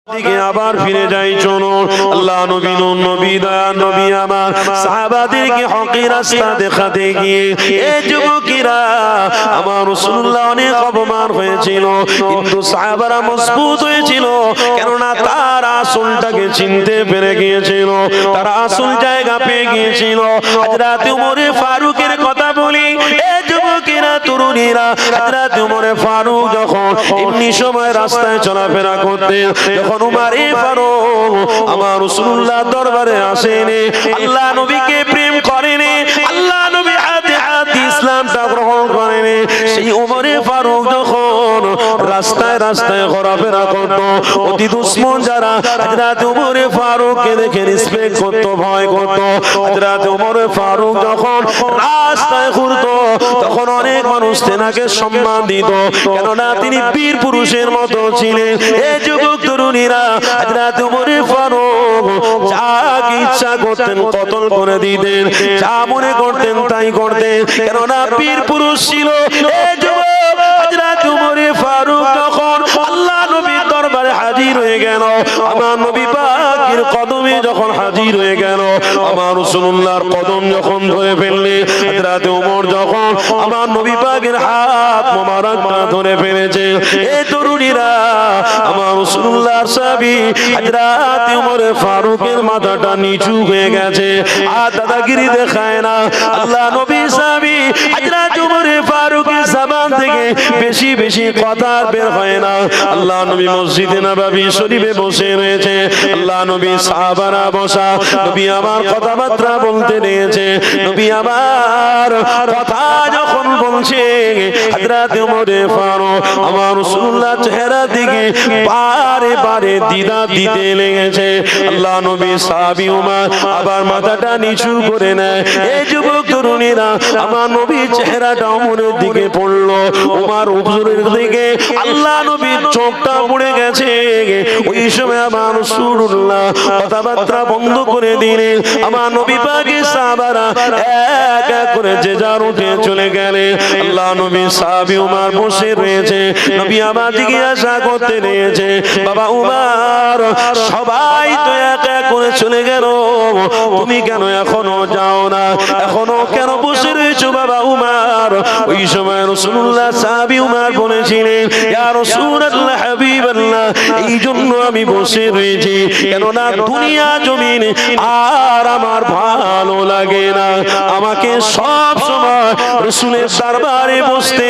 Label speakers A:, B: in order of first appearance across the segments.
A: দিকে আবার ফিরে যাই চলো আল্লাহ নবী নবী দয়া নবী আমার সাহাবাদেরকে হকের রাস্তা দেখাতে গিয়ে এই যুবকেরা আমার রাসূলুল্লাহ অনেক অপমান হয়েছিল কিন্তু সাহাবারা মজবুত হয়েছিল কেননা তারা আসলটাকে চিনতে পেরে গিয়েছিল তারা আসল জায়গা পেয়ে গিয়েছিল হযরত ওমর ফারুকের কথা বলি এই যুবকেরা তরুণীরা হযরত ওমর ফারুক যখন এমনি সময় রাস্তায় চলাফেরা করতেন যখন উমর ফারুক আমার রাসূলুল্লাহ দরবারে আসেনি আল্লাহ নবীকে প্রেম করেনি আল্লাহ নবী হাতে হাতে ইসলামটা গ্রহণ করেনি সেই উমর ফারুক যখন রাস্তায় রাস্তায় ঘোরাফেরা করত অতি দুশমন যারা হযরত উমর ফারুককে দেখে রেসপেক্ট করত ভয় করত হযরত উমর ফারুক যখন রাস্তায় ঘুরতো তখন অনেক মানুষ তেনাকে সম্মান দিত কেননা তিনি বীর পুরুষের মতো ছিলেন এই যুবক তরুণীরা হযরত উমর ফারুক যা ইচ্ছা করতেন কতল করে দিতেন যা মনে করতেন তাই করতেন কেননা বীর পুরুষ ছিল এই যুবক হযরত উমর ফারুক যখন আল্লাহ নবীর দরবারে হাজির হয়ে গেল আমার নবী পাকের কদমে যখন হাজির হয়ে গেল আমার রাসূলুল্লাহর কদম যখন ধরে ফেললে হযরত ওমর যখন আমার নবী পাকের হাত মোবারকটা ধরে ফেলেছে এই তরুণীরা আমার রাসূলুল্লাহর সাহাবী হযরত ওমর ফারুকের মাথাটা নিচু হয়ে গেছে আর দাদাগিরি দেখায় না আল্লাহ নবী সাহাবী হযরত ওমর ফারুকের জবান থেকে বেশি বেশি কথা বের হয় না আল্লাহ নবী মসজিদে নববী শরীফে বসে রয়েছে আল্লাহ নবী সাহাবারা বসা নবী আমার কথাবার্তা বলতে দিয়েছে নবী আমার কথা যখন বলছে হযরত ওমর ফারুক আমার রাসূলুল্লাহ চেহারা দিকে বারে বারে দিদা দিতে লেগেছে আল্লাহ নবী সাহাবী উমর আবার মাথাটা নিচু করে নেয় এই যুবক তরুণীরা আমার নবী চেহারাটা ওমরের দিকে পড়লো উমর হুজুরের দিকে আল্লাহ নবীর চোখটা পড়ে গেছে ওই সময় আমার রাসূলুল্লাহ কথাবার্তা বন্ধ করে দিলেন আমার নবী পাকের সাহাবারা এক এক করে যে যার উঠে চলে গেলেন আল্লাহ নবী সাহাবী উমর বসে রয়েছে নবী আমার জিজ্ঞাসা করতে রয়েছে বাবা উমর সবাই তো এক এক করে চলে গেল তুমি কেন এখনো যাও না এখনো কেন বসে রয়েছো বাবা উমর ওই সময় রাসূলুল্লাহ সাহাবী উমর বলেছিলেন ইয়া রাসূলুল্লাহ হাবিবাল্লাহ এই জন্য আমি বসে রয়েছি কেননা দুনিয়া জমিন আর আমার ভালো লাগে না আমাকে সব সময় রাসূলের দরবারে বসতে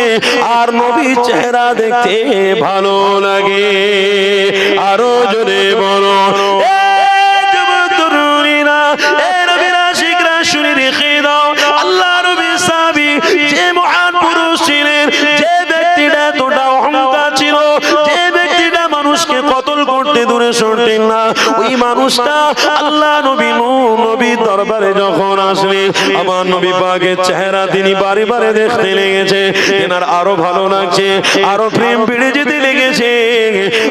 A: আর নবীর চেহারা দেখতে ভালো লাগে আরো জোরে বলো এই যুবক তরুণীরা এই নবীর আশিকরা শুনে রেখে দাও আল্লাহ নবী সাহাবী যে মহান পুরুষ ছিলেন যে ব্যক্তিটা এতটা অহংকার ছিল যে ব্যক্তিটা মানুষকে কতল করতে দূরে সরতেন না ওই মানুষটা আল্লাহ নবী নবীর দরবারে যখন আসলেন আমার নবী পাকের চেহারা তিনি বারে বারে দেখতে লেগেছে এনার আরো ভালো লাগছে আরো প্রেম বেড়ে যেতে লেগেছে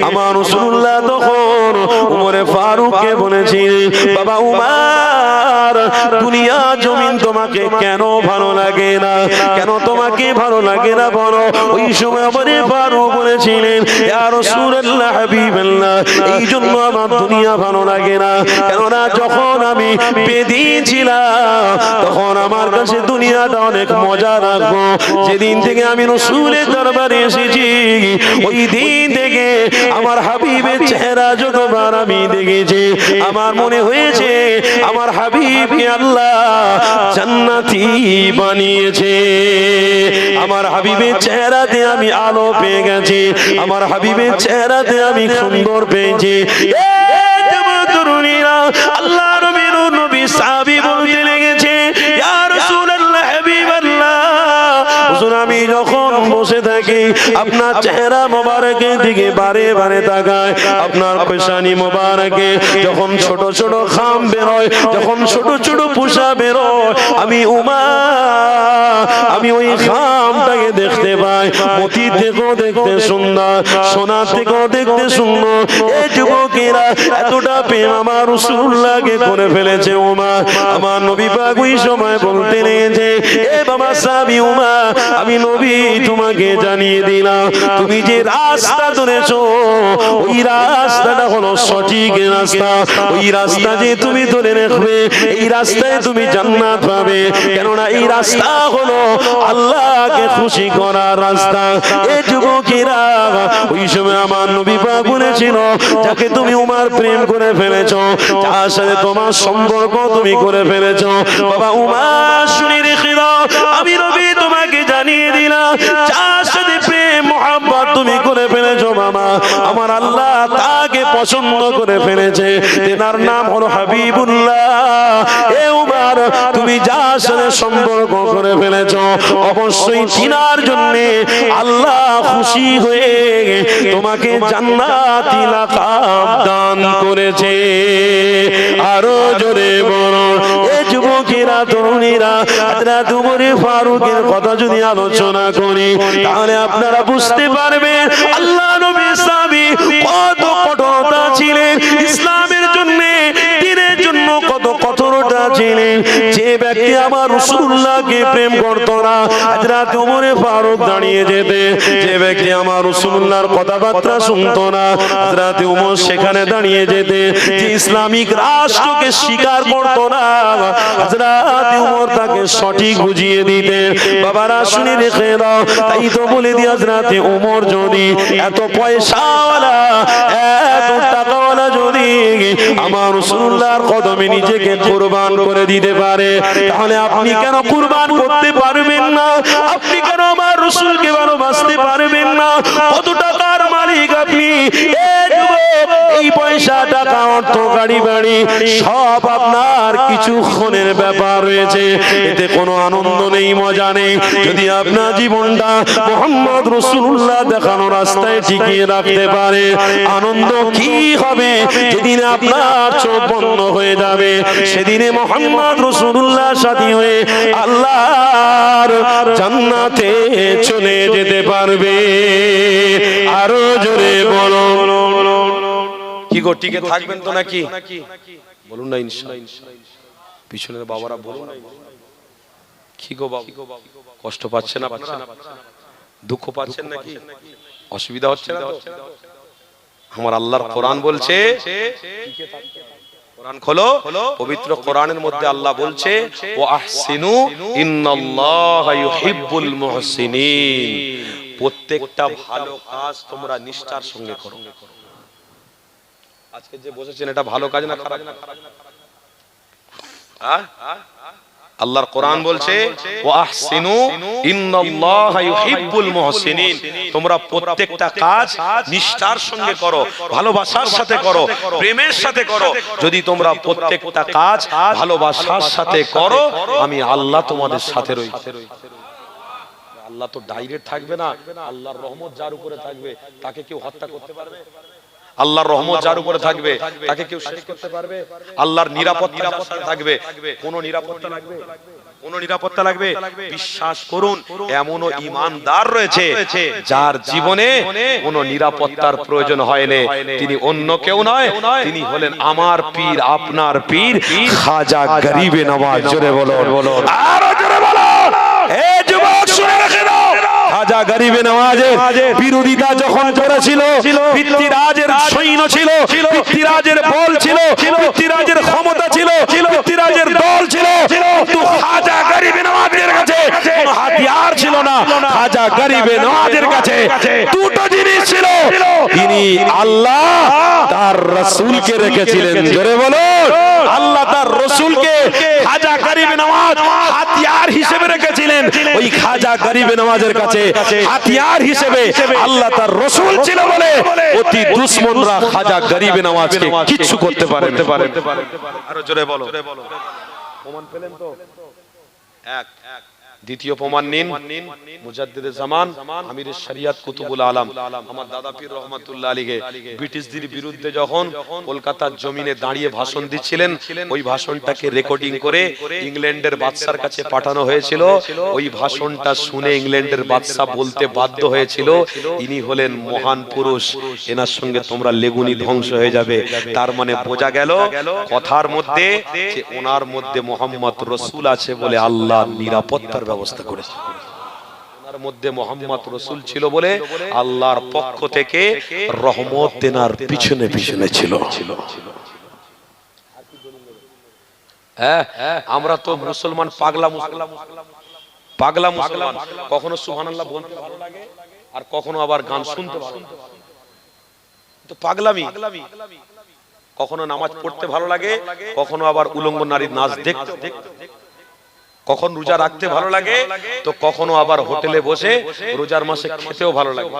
A: আমার রাসূলুল্লাহ তখন ওমর ফারুককে বলেছিলেন বাবা উমর দুনিয়া জমিন তোমাকে কেন ভালো লাগে না কেন তোমাকে ভালো লাগে না বলো ওই সময় ওমর ফারুক বলেছিলেন ইয়া রাসূলুল্লাহ হাবিবাল্লাহ এই জন্য আমার দুনিয়া ভালো লাগে না কেননা যখন আমি বেদিন ছিলাম তখন আমার কাছে দুনিয়াটা অনেক মজা লাগতো যেদিন থেকে আমি রাসূলের দরবারে এসেছি ওই দিন থেকে আমার হাবিবের চেহারা যতবার আমি দেখেছি আমার মনে হয়েছে আমার হাবিবকে আল্লাহ জান্নাতি বানিয়েছে আমার হাবিবের চেহারাতে আমি আলো পেয়ে গেছি আমার হাবিবের চেহারাতে আমি সুন্দর পেয়েছি এই যুবক তরুণীরা আল্লাহ নবীর নবী সাহাবী বলতে লেগেছে ইয়া রাসূলুল্লাহ হাবিবাল্লাহ হুজুর আমি যখন বসে থাকি আপনার চেহারা মোবারকের দিকে বারে বারে তাকায় আপনার পেশানি মোবারকে যখন ছোট ছোট খাম বেরোয় যখন ছোট ছোট পুষা বেরোয় আমি আমি ওই খামটাকে দেখতে পাই মতি থেকেও দেখতে সুন্দর সোনা থেকেও দেখতে সুন্দর এই যুবকেরা এতটা প্রেম আমার রাসূলুল্লাহকে করে ফেলেছে ওমর আমার নবী পাক ওই সময় বলতে লেগেছে এ বাবা সাহাবী উমর আমি নবী তোমাকে জানিয়ে জানিয়ে দিলাম তুমি যে রাস্তা ধরেছো ওই রাস্তাটা হলো সঠিক রাস্তা। ওই রাস্তা যে তুমি ধরে রাখবে এই রাস্তায় তুমি জান্নাত পাবে, কেননা এই রাস্তা হলো আল্লাহকে খুশি করার রাস্তা। এই যুবকেরা ওই সময় আমার নবী পাক বলেছিল যাকে তুমি উমার প্রেম করে ফেলেছো, যার সাথে তোমার সম্পর্ক তুমি করে ফেলেছো, বাবা উমার শুনে রেখে দাও আমি নবী তোমাকে জানিয়ে দিলাম যার সাথে প্রেম মোহাম্মত তুমি করে ফেলেছো বাবা আমার আল্লাহ তাকে পছন্দ করে ফেলেছে, তার নাম হলো হাবিবুল্লাহ। এ উমার তুমি যার সাথে সম্পর্ক করে ফেলেছো অবশ্যই তিনার জন্য আল্লাহ খুশি হয়ে তোমাকে জান্নাতি লাকাব দান করেছে। আরো জোরে বলো এ যুবকেরা তরুণীরা হযরত ওমর ফারুকের কথা যদি আলোচনা করি তাহলে আপনারা বুঝতে পারবেন আল্লাহ নবী সাহাবী কত কঠোরতা ছিলেন ইসলামের জন্য, দ্বীনের জন্য কত কঠোরতা ছিলেন। যে ব্যক্তি আমার রাসূলুল্লাহকে প্রেম করত না হযরত ওমর ফারুক দাঁড়িয়ে যেতে, যে ব্যক্তি আমার রাসূলুল্লাহর কথাবার্তা শুনতো না হযরত ওমর সেখানে দাঁড়িয়ে যেতে, যে ইসলামিক রাষ্ট্রকে স্বীকার করতো না হযরত ওমর তাকে সঠিক বুঝিয়ে দিতেন। বাবারা শুনে রেখে দাও, তাই তো বলে দি হযরত ওমর যদি এত পয়সাওয়ালা এত টাকাওয়ালা যদি আমার রাসূলুল্লাহর কদমে নিজেকে কুরবান করে দিতে পারে তাহলে আপনি কেন কুরবান করতে পারবেন না? আপনি কেন আমার রাসূলকে ভালোবাসতে পারবেন না? কত টাকার মালিক আপনি, এই পয়সা টাকা অর্থ গাড়ি বাড়ি সব আপনার কিছুক্ষণের ব্যাপার রয়েছে, এতে কোনো আনন্দ নেই মজা নেই। যদি আপনার জীবনটা মুহাম্মদ রাসূলুল্লাহ দেখানো রাস্তায় টিকিয়ে রাখতে পারে আনন্দ কি হবে যেদিন আপনার চোখ বন্ধ হয়ে যাবে, সেদিনে মুহাম্মদ রাসূলুল্লাহর সাথী হয়ে আল্লাহর জান্নাতে চলে যেতে পারবে। আরো জোরে বলো কি গো টিকে থাকবেন তো নাকি বলুন না ইনশাআল্লাহ। পিছনের বাবারা বলুন কি গো বাবা কষ্ট পাচ্ছেন আপনারা, দুঃখ পাচ্ছেন নাকি, অসুবিধা হচ্ছে না? আমার আল্লাহর কোরআন বলছে, কোরআন খোলো, পবিত্র কোরআনের মধ্যে আল্লাহ বলছে ওয়া আহসিনু ইন্নাল্লাহা ইউহিব্বুল মুহসিনিন, প্রত্যেকটা ভালো কাজ তোমরা নিষ্ঠার সঙ্গে করো। আজকে যে বসেছেন এটা ভালো কাজ না খারাপ? আল্লাহর কোরআন বলছে ওয়া আহসিনু ইন্নাল্লাহা ইউহিব্বুল মুহসিনিন, তোমরা প্রত্যেকটা কাজ নিষ্ঠার সঙ্গে করো, ভালোবাসার সাথে করো, প্রেমের সাথে করো। যদি তোমরা প্রত্যেকটা কাজ ভালোবাসার সাথে করো আমি আল্লাহ তোমাদের সাথে রয়েছি। আল্লাহ তো ডাইরেক্ট থাকবে না, আল্লাহর রহমত যার উপরে থাকবে তাকে কেউ হত্যা করতে পারবে? আল্লাহর রহমত যার উপরে থাকবে তাকে কেউ শেষ করতে পারবে? আল্লাহর নিরাপত্তা যার সাথে থাকবে কোন নিরাপত্তা লাগবে? কোন নিরাপত্তা লাগবে? বিশ্বাস করুন এমনও ঈমানদার রয়েছে যার জীবনে কোন নিরাপত্তার প্রয়োজন হয়নি, তিনি অন্য কেউ নয়, তিনি হলেন আমার পীর আপনার পীর খাজা গরিবে নওয়াজ। জোরে বলো, আরো জোরে বলো। এ যুবক শুনে রেখে দাও, খাজা গরিবে নওয়াজের বিরোধিতা যখন করেছিল, পৃথ্বীরাজের সৈন্য ছিল, পৃথ্বীরাজের বল ছিল, পৃথ্বীরাজের ক্ষমতা ছিল, পৃথ্বীরাজের দল ছিল, কিন্তু খাজা গরিবে নওয়াজের কাছে কোনো হাতিয়ার ছিল না। খাজা গরিবে নওয়াজের কাছে দুটো জিনিস ছিল, তিনি আল্লাহ তার রাসূলকে রেখেছিলেন। জোরে বলো, আল্লাহ তার রাসূলকে খাজা গরিবে নওয়াজ হাতিয়ার হিসেবে রেখেছিলেন। ওই খাজা গরিবে নওয়াজের কাছে হাতিয়ার হিসেবে আল্লাহ তার রাসূল ছিল বলে অতি দুশমনরা খাজা গরিবে নওয়াজকে কিচ্ছু করতে পারে না। আরো জোরে বলো। প্রমাণ পেলেন তো? এক দ্বিতীয় প্রমাণ নিন, মুজাদ্দিদে জামান আমিরে শরিয়ত কুতুবুল আলম আমার দাদা পীর রহমাতুল্লাহ আলাইহি ব্রিটিশদের বিরুদ্ধে যখন কলকাতার জমিনে দাঁড়িয়ে ভাষণ দিচ্ছিলেন, ওই ভাষণটাকে রেকর্ডিং করে ইংল্যান্ডের বাদশার কাছে পাঠানো হয়েছিল। ওই ভাষণটা শুনে ইংল্যান্ডের বাদশা বলতে বাধ্য হয়েছিল, ইনি হলেন মহান পুরুষ, এনার সঙ্গে তোমরা লেগুনি ধ্বংস হয়ে যাবে। তার মানে বোঝা গেল কথার মধ্যে যে ওনার মধ্যে মুহাম্মদ রাসূল আছে বলে আল্লাহ নিরাপত্তার ব্যবস্থা করেছে। তার মধ্যে মুহাম্মদ রাসূল ছিল বলে আল্লাহর পক্ষ থেকে রহমত তেনার পিছনে পিছনে ছিল। হ্যাঁ, আমরা তো মুসলমান পাগলা মুসলমান, কখনো সুবহানাল্লাহ বলতে ভালো লাগে আর কখনো আবার গান শুনতে ভালো লাগে, তো পাগলামি। কখনো নামাজ পড়তে ভালো লাগে, কখনো আবার উলঙ্গ নারীর নাচ দেখতে, কখন রোজা রাখতে ভালো লাগে, তো কখনো আবার হোটেলে বসে রোজার মাসে খেতেও ভালো লাগে।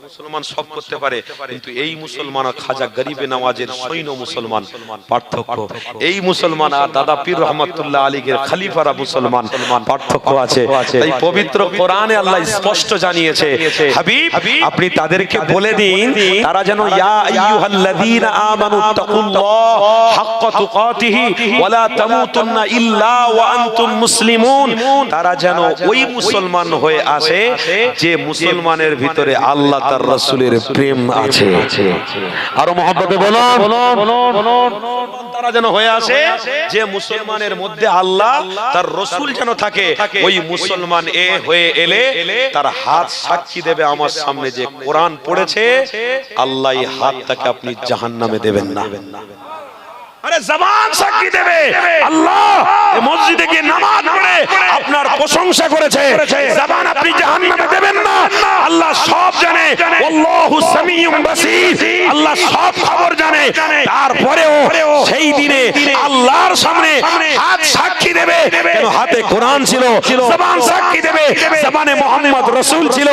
A: মুসলমান সব করতে পারে, কিন্তু এই মুসলমান আর খাজা গরিবে নামাজের সৈন্য মুসলমান পার্থক্য। এই মুসলমান আর দাদা পীর রহমাতুল্লাহ আলীর খলিফারা মুসলমান পার্থক্য আছে। এই পবিত্র কোরআনে আল্লাহ স্পষ্ট জানিয়েছে, হাবিব আপনি তাদেরকে বলে দিন তারা যেন ইয়া আইয়ুহাল্লাযীনা আমানুত্তাকুল্লাহ হাক্কা তুকাতিহি ওয়া লা তামুতুন্না ইল্লা ওয়া আনতুম মুসলিমুন, তারা যেন ওই মুসলমান হয়ে আসে যে মুসলমানের ভিতরে আল্লাহ তার রাসূলের প্রেম আছে। আরো মহব্বতে বলুন, তারা যেন হয়ে আসে যে মুসলমানের মধ্যে আল্লাহ তার রাসূল যেন থাকে। ওই মুসলমান হয়ে এলে তার হাত সাক্ষী দেবে আমার সামনে যে কোরআন পড়েছে, আল্লাহ এই হাতটাকে আপনি জাহান্নামে দেবেন না। আরে জবান সাক্ষী দেবে আল্লাহ এই মসজিদে গিয়ে নামাজ পড়ে আপনার প্রশংসা করেছে, জবান আপনি জাহান্নামে দেবেন না। আল্লাহ সব জানে, আল্লাহু সামিউম বাসীর, আল্লাহ সব খবর জানে। তারপরেও সেই দিনে আল্লাহর সামনে হাত সাক্ষী দেবে, কেন হাতে কোরআন ছিল। জবান সাক্ষী দেবে, জবানে মুহাম্মদ রাসূল ছিল।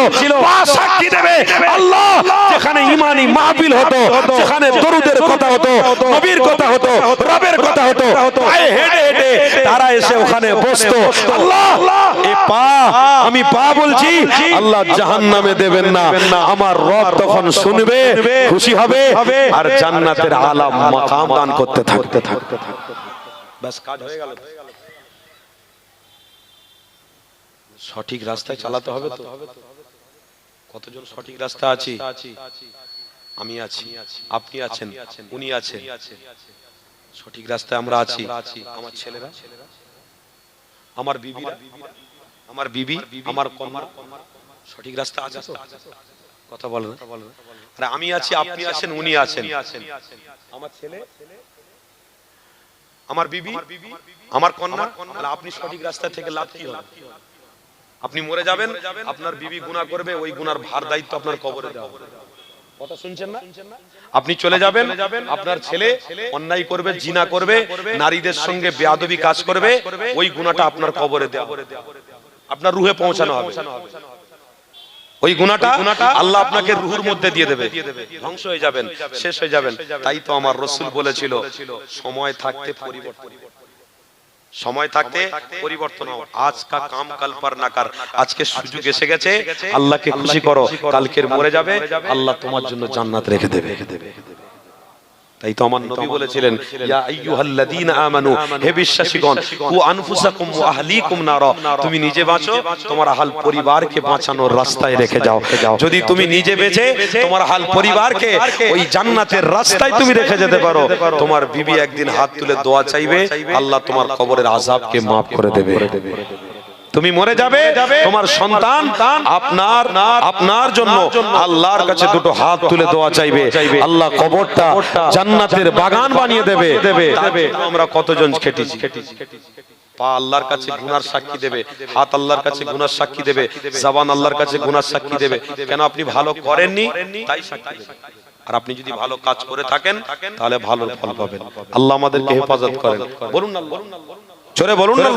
A: পা সাক্ষী দেবে আল্লাহ, যেখানে ঈমানি মাহফিল হতো, যেখানে দরুদের কথা হতো, নবীর কথা হতো, রবের কথা হতো, পায়ে হেঁটে হেঁটে তারা এসে ওখানে বসতো। আল্লাহ এ পা, আমি পা বলছি, আল্লাহ জাহান্নামে দেবেন না। আমার রব তখন শুনবে, খুশি হবে, আর জান্নাতের আলা মাকাম দান করতে থাকতে বাস কাজ হয়ে গেল। সঠিক রাস্তায় চালাতে হবে তো। কতজন সঠিক রাস্তা আছি? আমি আছি, আপনি আছেন, উনি আছেন। সঠিক রাস্তায় আমরা আছি। আমার ছেলেরা, আমার বিবিরা, আমার বিবি, আমার কন্যা সঠিক রাস্তা আছে তো? কথা বলেন। আরে আমি আছি, আপনি আছেন, উনি আছেন। আমার ছেলে, আমার বিবি, আমার কন্যা, আর আপনি সঠিক রাস্তা থেকে লাভ কি হবে? আপনি মরে যাবেন, আপনার বিবি গুনাহ করবে, ওই গুনার ভার দায়িত্ব আপনার কবরে দেওয়া হবে। কথা শুনছেন না? আপনি চলে যাবেন, আপনার ছেলে অন্যায় করবে, জিনা করবে, নারীদের সঙ্গে বেয়াদবি কাজ করবে, ওই গুনাহটা আপনার কবরে দেওয়া হবে, আপনার রুহে পৌঁছানো হবে। ওই গুনাহটা আল্লাহ আপনাকে রুহের মধ্যে দিয়ে দেবে, ধ্বংস হয়ে যাবেন, শেষ হয়ে যাবেন। তাই তো আমার রাসূল বলেছিল, সময় থাকতে পরিবর্তন, সময় থাকতে পরিবর্তন হও। আজ কা কাম কাল পার না কর। আজকে সুযোগ এসে গেছে, আল্লাহকে খুশি করো। কালকের মরে যাবে, আল্লাহ তোমার জন্য জান্নাত রেখে দেবে। তাই তো আমার নবী বলেছিলেন, ইয়া আইয়ুহাল্লাযীনা আমানু, হে বিশ্বাসীগণ, কু আনফুসাকুম ওয়া আহলিকুম নারা, তুমি নিজে বাঁচো, তোমার আহল পরিবারকে বাঁচানোর রাস্তায় রেখে যাও। যদি তুমি নিজে বেঁচে তোমার আহল পরিবারকে ওই জান্নাতের রাস্তায় তুমি রেখে যেতে পারো, তোমার বিবি একদিন হাত তুলে দোয়া চাইবে, আল্লাহ তোমার কবরের আযাবকে maaf করে দেবে। তুমি মরে যাবে, তোমার সন্তান আপনার জন্য আল্লাহর কাছে দুটো হাত তুলে দোয়া চাইবে, আল্লাহ কবরটা জান্নাতের বাগান বানিয়ে দেবে। আমরা কতজন খেটেছি, পা আল্লাহর কাছে গুনার সাক্ষী দেবে, হাত আল্লাহর কাছে গুনার সাক্ষী দেবে, জবান আল্লাহর কাছে গুনার সাক্ষী দেবে। কেন? আপনি ভালো করেননি তাই সাক্ষী দেবে। আর আপনি যদি ভালো কাজ করে থাকেন তাহলে ভালো ফল পাবেন। আল্লাহ আমাদেরকে হেফাজত করেন। বলুন না, জোরে বলুন না।